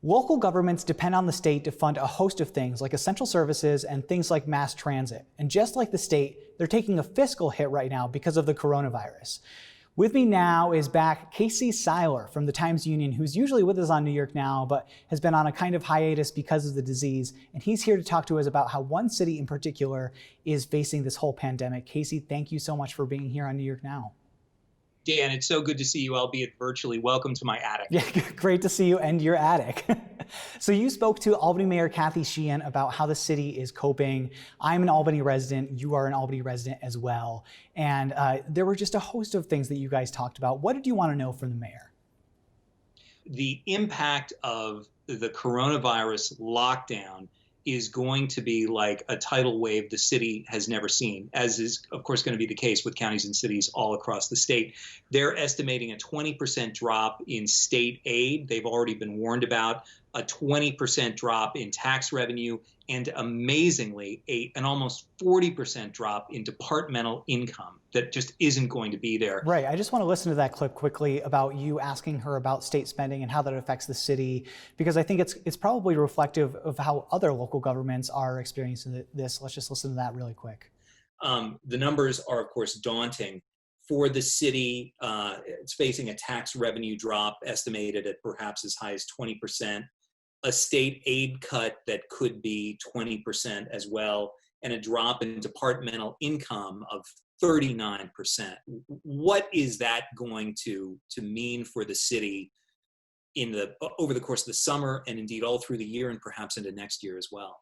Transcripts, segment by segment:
Local governments depend on the state to fund a host of things like essential services and things like mass transit. And just like the state, they're taking a fiscal hit right now because of the coronavirus. With me now is back Casey Seiler from the Times-Union, who's usually with us on New York Now, but has been on a kind of hiatus because of the disease. And he's here to talk to us about how one city in particular is facing this whole pandemic. Casey, thank you so much for being here on New York Now. Dan, it's so good to see you, albeit virtually. Welcome to my attic. Yeah, great to see you and your attic. So you spoke to Albany Mayor Kathy Sheehan about how the city is coping. I'm an Albany resident. You are an Albany resident as well. And there were just a host of things that you guys talked about. What did you want to know from the mayor? The impact of the coronavirus lockdown is going to be like a tidal wave the city has never seen, as is, of course, going to be the case with counties and cities all across the state. They're estimating a 20% drop in state aid. They've already been warned about a 20% drop in tax revenue, and amazingly, an almost 40% drop in departmental income that just isn't going to be there. Right. I just want to listen to that clip quickly about you asking her about state spending and how that affects the city, because I think it's probably reflective of how other local governments are experiencing this. Let's just listen to that really quick. The numbers are, of course, daunting. For the city, it's facing a tax revenue drop estimated at perhaps as high as 20%, a state aid cut that could be 20% as well, and a drop in departmental income of 39%. What is that going to mean for the city over the course of the summer and indeed all through the year and perhaps into next year as well?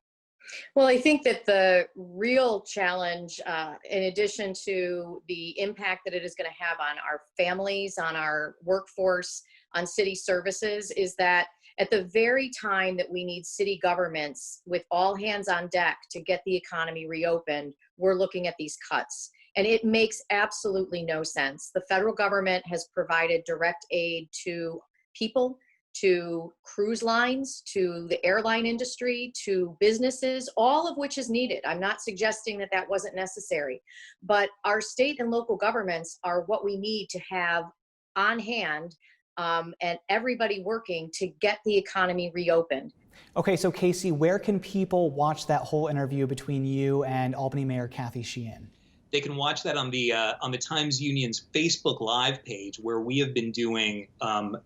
Well, I think that the real challenge, in addition to the impact that it is going to have on our families, on our workforce, on city services, is that at the very time that we need city governments with all hands on deck to get the economy reopened, we're looking at these cuts. And it makes absolutely no sense. The federal government has provided direct aid to people, to cruise lines, to the airline industry, to businesses, all of which is needed. I'm not suggesting that that wasn't necessary, but our state and local governments are what we need to have on hand, and everybody working to get the economy reopened. Okay, so Casey, where can people watch that whole interview between you and Albany Mayor Kathy Sheehan? They can watch that on the Times-Union's Facebook Live page, where we have been doing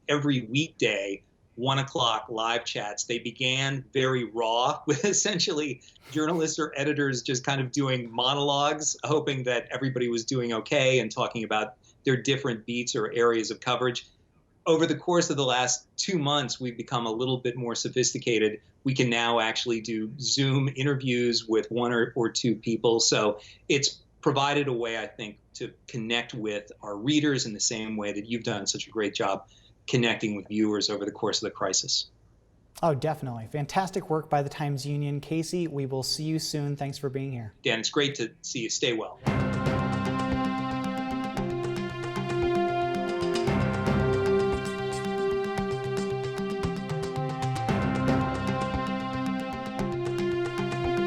every weekday 1 o'clock live chats. They began very raw with essentially journalists or editors just kind of doing monologues, hoping that everybody was doing okay and talking about their different beats or areas of coverage. Over the course of the last 2 months, we've become a little bit more sophisticated. We can now actually do Zoom interviews with one or two people. So it's provided a way, I think, to connect with our readers in the same way that you've done such a great job connecting with viewers over the course of the crisis. Oh, definitely. Fantastic work by the Times-Union. Casey, we will see you soon. Thanks for being here. Dan, it's great to see you. Stay well.